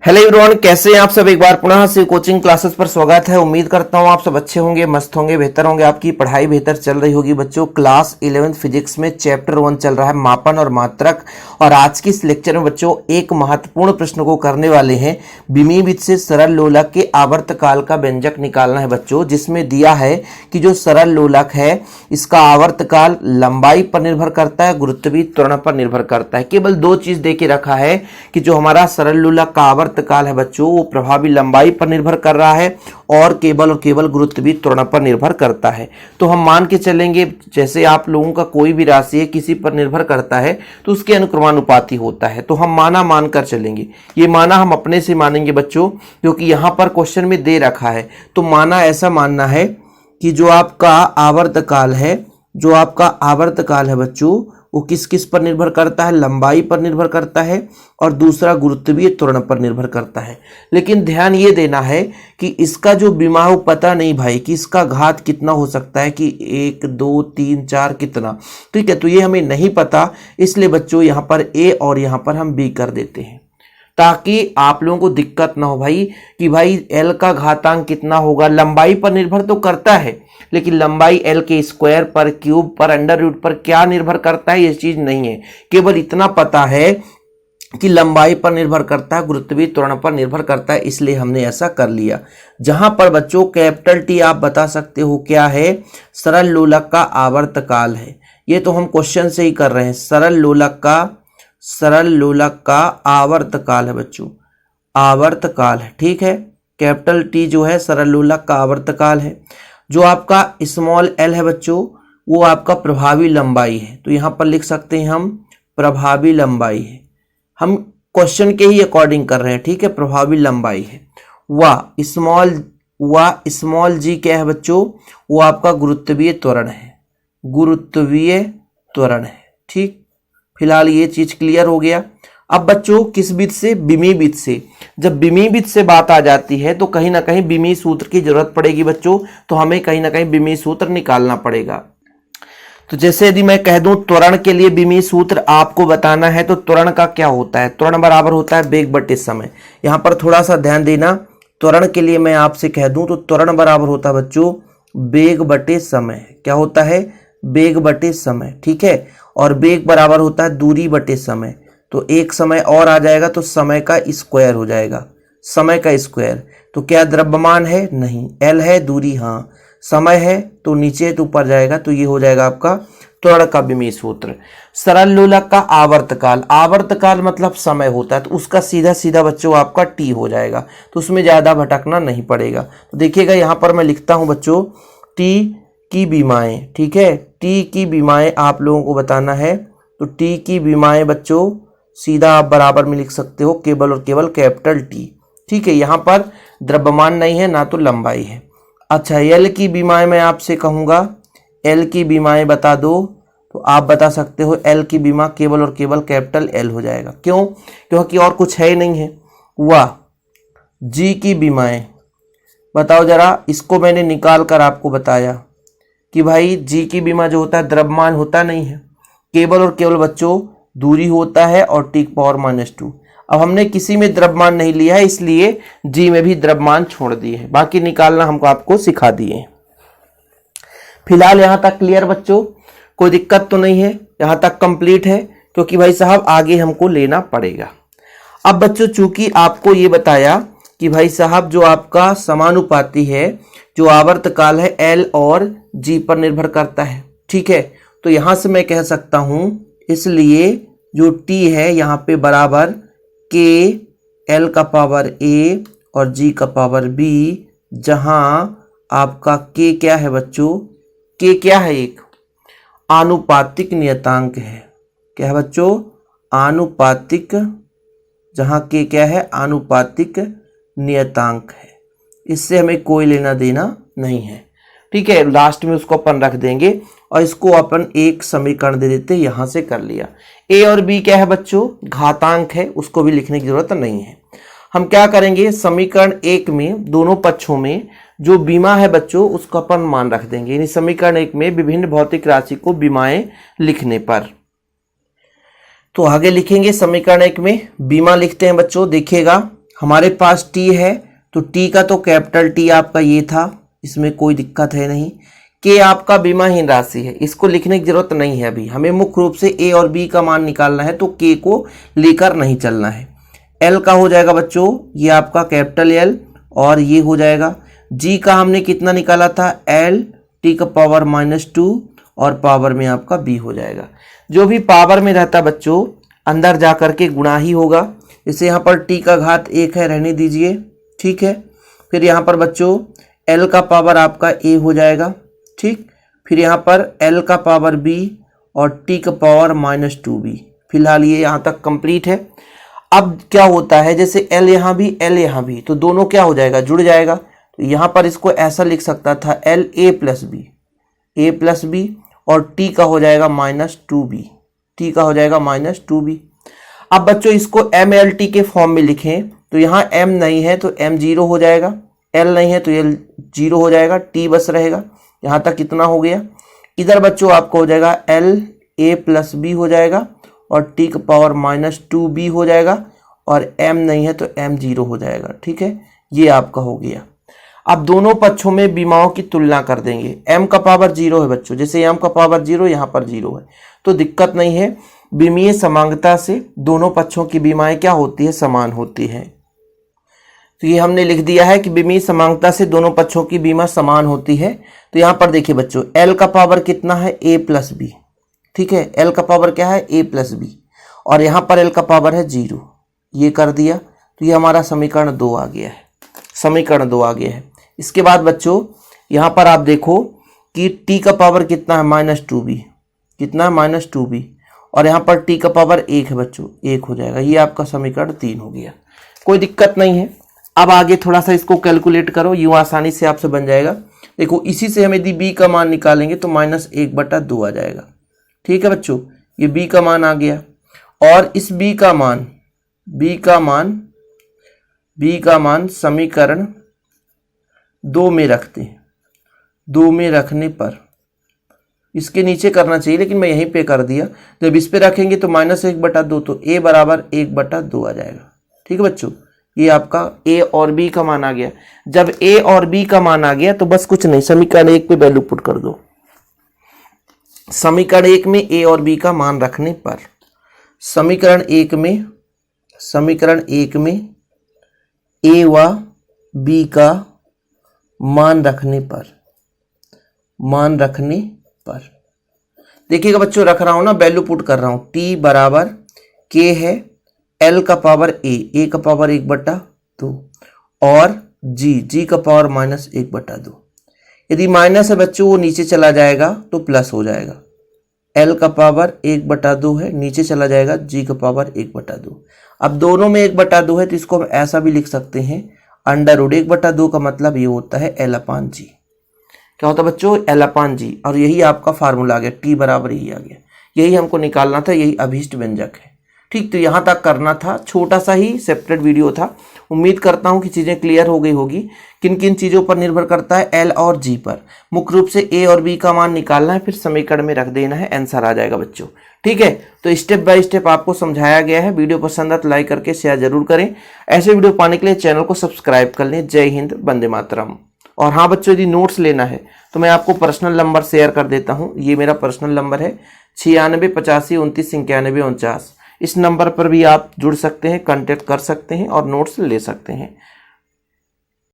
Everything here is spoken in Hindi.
हेलो एवरीवन, कैसे हैं आप सब। एक बार पुनः से कोचिंग क्लासेस पर स्वागत है। उम्मीद करता हूं आप सब अच्छे होंगे, मस्त होंगे, बेहतर होंगे, आपकी पढ़ाई बेहतर चल रही होगी। बच्चों, क्लास 11th फिजिक्स में चैप्टर 1 चल रहा है, मापन और मात्रक। और आज की इस लेक्चर में बच्चों एक महत्वपूर्ण प्रश्न को करने वाले हैं। विमीवित से सरल लोलक के आवर्तकाल का व्यंजक निकालना है बच्चों, जिसमें दिया है कि जो सरल लोलक है इसका आवर्तकाल लंबाई पर निर्भर करता है, गुरुत्वीय त्वरण पर निर्भर करता है। केवल दो चीज दे के रखा है कि जो हमारा सरल लोलक का काल है बच्चों वो प्रभावी लंबाई पर निर्भर कर रहा है और केवल गुरुत्वीय त्वरण पर निर्भर करता है। तो हम मान के चलेंगे जैसे आप लोगों का कोई भी राशि है किसी पर निर्भर करता है तो उसके अनुक्रमानुपाती होता है। तो हम माना मानकर चलेंगे। ये माना हम अपने से मानेंगे बच्चों, क्योंकि यहां पर क्वेश्चन में दे रखा है। तो माना ऐसा मानना है कि जो आपका आवर्तकाल है बच्चों वो किस किस पर निर्भर करता है, लंबाई पर निर्भर करता है और दूसरा गुरुत्वीय त्वरण पर निर्भर करता है। लेकिन ध्यान ये देना है कि इसका जो विमाह पता नहीं भाई कि इसका घात कितना हो सकता है, कि 1 2 3 4 कितना, ठीक है। तो ये हमें नहीं पता, इसलिए बच्चों यहाँ पर ए और यहाँ पर हम बी कर देते हैं ताकि आप लोगों को दिक्कत ना हो भाई कि भाई एल का घातांक कितना होगा। लंबाई पर निर्भर तो करता है, लेकिन लंबाई एल के स्क्वायर पर, क्यूब पर, अंडर रूट पर क्या निर्भर करता है ये चीज नहीं है। केवल इतना पता है कि लंबाई पर निर्भर करता है, गुरुत्वीय त्वरण पर निर्भर करता है, इसलिए हमने ऐसा कर लिया। जहां पर बच्चों कैपिटल टी आप बता सकते हो क्या है, सरल लोलक का आवर्तकाल है। ये तो हम क्वेश्चन से ही कर रहे हैं। सरल लोलक का आवर्तकाल है बच्चों, आवर्तकाल है, ठीक है। कैपिटल टी जो है सरल लोलक का आवर्तकाल है। जो आपका स्मॉल एल है बच्चों वो आपका प्रभावी लंबाई है। तो यहां पर लिख सकते हैं हम प्रभावी लंबाई है। हम क्वेश्चन के ही अकॉर्डिंग कर रहे हैं, ठीक है। प्रभावी लंबाई है। स्मॉल जी क्या है बच्चों, वो आपका गुरुत्वीय त्वरण है, गुरुत्वीय त्वरण है, ठीक। फिलहाल ये चीज क्लियर हो गया। अब बच्चों किस विधि से, विमीवित से। जब विमीवित से बात आ जाती है तो कहीं ना कहीं विमीय सूत्र की जरूरत पड़ेगी बच्चों, तो हमें कहीं ना कहीं विमीय सूत्र निकालना पड़ेगा। तो जैसे यदि मैं कह दूं त्वरण के लिए विमीय सूत्र आपको बताना है तो त्वरण का क्या होता है, त्वरण बराबर होता है वेग बटे समय। यहां पर थोड़ा सा ध्यान देना। त्वरण के लिए मैं आपसे कह दूं तो त्वरण बराबर होता है बच्चों वेग बटे समय। क्या होता है, वेग बटे समय, ठीक है। और वेग बराबर होता है दूरी बटे समय। तो एक समय और आ जाएगा तो समय का स्क्वायर हो जाएगा, समय का स्क्वायर। तो क्या द्रव्यमान है, नहीं, एल है, दूरी हाँ, समय है तो नीचे तो ऊपर जाएगा। तो ये हो जाएगा आपका त्वरण का विमीय सूत्र। सरल लोलक का आवर्तकाल, आवर्तकाल मतलब समय होता है, तो उसका सीधा सीधा बच्चों आपका टी हो जाएगा, तो उसमें ज्यादा भटकना नहीं पड़ेगा। तो देखिएगा यहाँ पर मैं लिखता हूं बच्चों टी की विमाएं, ठीक है। टी की विमाएं आप लोगों को बताना है। तो टी की विमाएं बच्चों सीधा आप बराबर में लिख सकते हो केवल और केवल कैपिटल टी, ठीक है। यहां पर द्रव्यमान नहीं है ना तो लंबाई है। अच्छा, एल की विमाएं मैं आपसे कहूंगा, एल की विमाएं बता दो। तो आप बता सकते हो एल की विमा केवल और केवल कैपिटल एल हो जाएगा। क्यों, क्योंकि और कुछ है ही नहीं है। वाह, जी की विमाएं बताओ जरा। इसको मैंने निकाल कर आपको बताया कि भाई जी की विमा जो होता है द्रव्यमान होता नहीं है, केवल और केवल बच्चों दूरी होता है और टी पावर -2। अब हमने किसी में द्रव्यमान नहीं लिया है, इसलिए जी में भी द्रव्यमान छोड़ दिए हैं, बाकी निकालना हमको आपको सिखा दिए। फिलहाल यहां तक क्लियर बच्चों, कोई दिक्कत तो नहीं है, यहां तक कंप्लीट है। क्योंकि भाई साहब आगे हमको लेना पड़ेगा। अब बच्चों चूंकि आपको ये बताया कि भाई साहब जो आपका समानुपाती है, जो आवर्तकाल है एल और जी पर निर्भर करता है, ठीक है। तो यहां से मैं कह सकता हूं, इसलिए जो टी है यहां पे बराबर के एल का पावर ए और जी का पावर बी, जहां आपका के क्या है बच्चों, के क्या है, एक आनुपातिक नियतांक है। क्या है बच्चों, आनुपातिक, जहां के क्या है, आनुपातिक नियतांक है। इससे हमें कोई लेना देना नहीं है, ठीक है। लास्ट में उसको अपन रख देंगे और इसको अपन एक समीकरण दे देते, यहां से कर लिया। ए और बी क्या है बच्चों, घातांक है, उसको भी लिखने की जरूरत नहीं है। हम क्या करेंगे, समीकरण 1 में दोनों पक्षों में जो विमा है बच्चों उसको अपन मान रख देंगे, यानी समीकरण 1 में विभिन्न भौतिक राशि को विमाएं लिखने पर। तो आगे लिखेंगे समीकरण 1 में बीमा लिखते हैं बच्चों। देखिएगा हमारे पास टी है, तो टी का तो कैपिटल टी आपका ये था, इसमें कोई दिक्कत है नहीं। के आपका बीमाहीन राशि है, इसको लिखने की जरूरत नहीं है अभी, हमें मुख्य रूप से ए और बी का मान निकालना है, तो के को लेकर नहीं चलना है। एल का हो जाएगा बच्चों ये आपका कैपिटल एल, और ये हो जाएगा जी का हमने कितना निकाला था, एल टी का पावर -2, और पावर में आपका बी हो जाएगा। जो भी पावर में रहता बच्चों अंदर जा करके गुणा ही होगा। जैसे यहाँ पर टी का घात 1 है, रहने दीजिए, ठीक है। फिर यहाँ पर बच्चों एल का पावर आपका ए हो जाएगा, ठीक। फिर यहाँ पर एल का पावर बी और टी का पावर -2b। फिलहाल ये यहाँ तक कंप्लीट है। अब क्या होता है, जैसे एल यहाँ भी एल यहाँ भी, तो दोनों क्या हो जाएगा, जुड़ जाएगा। तो यहाँ पर इसको ऐसा लिख सकता था एल ए प्लस बी, और टी का हो जाएगा -2b, टी का हो जाएगा -2b। अब बच्चों इसको एम एल टी के फॉर्म में लिखें, तो यहाँ एम नहीं है तो एम 0 हो जाएगा, एल नहीं है तो एल 0 हो जाएगा, टी बस रहेगा। यहाँ तक कितना हो गया। इधर बच्चों आपको हो जाएगा एल ए प्लस बी हो जाएगा, और टी का पावर -2b हो जाएगा, और m नहीं है तो m 0 हो जाएगा, ठीक है। ये आपका हो गया। अब दोनों पक्षों में बीमाओं की तुलना कर देंगे। m का पावर 0 है बच्चों, जैसे m का पावर 0 यहाँ पर 0 है, तो दिक्कत नहीं है। बीमीय समांगता से दोनों पक्षों की बीमाएं क्या होती है, समान होती है। तो ये हमने लिख दिया है कि बीमीय समांगता से दोनों पक्षों की बीमा समान होती है। तो यहाँ पर देखिए बच्चों l का पावर कितना है, a प्लस बी, ठीक है। l का पावर क्या है, a प्लस बी, और यहाँ पर l का पावर है 0। ये कर दिया, तो ये हमारा समीकरण 2 आ गया है, समीकरण 2 आ गया है। इसके बाद बच्चों यहाँ पर आप देखो कि t का पावर कितना है, -2b, कितना है, -2b, और यहाँ पर t का पावर 1 है बच्चों, 1 हो जाएगा। ये आपका समीकरण 3 हो गया, कोई दिक्कत नहीं है। अब आगे थोड़ा सा इसको कैलकुलेट करो, यूँ आसानी से आपसे बन जाएगा। देखो इसी से हम यदि b का मान निकालेंगे तो -1/2 आ जाएगा, ठीक है बच्चों। ये b का मान आ गया, और इस b का मान समीकरण 2 में रखते हैं। 2 में रखने पर इसके नीचे करना चाहिए, लेकिन मैं यहीं पे कर दिया। जब इस पे रखेंगे तो -1/2, तो a बराबर 1/2 आ जाएगा, ठीक है बच्चों। ये आपका a और b का मान आ गया। जब a और b का मान आ गया तो बस कुछ नहीं, समीकरण 1 पे वैल्यू पुट कर दो। समीकरण 1 में a और b का मान रखने पर, समीकरण 1 में a व b का मान रखने पर देखिएगा बच्चों, रख रहा हूं ना, वैल्यू पुट कर रहा हूं। t बराबर k है, l का पावर a का पावर 1/2, और g का पावर -1/2। यदि माइनस है बच्चों वो नीचे चला जाएगा तो प्लस हो जाएगा। l का पावर 1/2 है, नीचे चला जाएगा g का पावर 1/2। अब दोनों में 1/2 है तो इसको हम ऐसा भी लिख सकते हैं, √1/2 का मतलब ये होता है l/g। क्या होता है बच्चों, l/g, और यही आपका फार्मूला आ गया, t बराबर यही आ गया। यही हमको निकालना था, यही अभीष्ट व्यंजक है, ठीक। तो यहाँ तक करना था, छोटा सा ही सेपरेट वीडियो था। उम्मीद करता हूँ कि चीज़ें क्लियर हो गई होगी। किन किन चीज़ों पर निर्भर करता है, एल और जी पर। मुख्य रूप से ए और बी का मान निकालना है, फिर समीकरण में रख देना है, आंसर आ जाएगा बच्चों, ठीक है। तो स्टेप बाय स्टेप आपको समझाया गया है। वीडियो पसंद आता तो लाइक करके शेयर जरूर करें। ऐसे वीडियो पाने के लिए चैनल को सब्सक्राइब कर लें। जय हिंद, वंदे मातरम। और हाँ बच्चों, यदि नोट्स लेना है तो मैं आपको पर्सनल नंबर शेयर कर देता हूँ। ये मेरा पर्सनल नंबर है 9685299149। इस नंबर पर भी आप जुड़ सकते हैं, कांटेक्ट कर सकते हैं और नोट्स ले सकते हैं।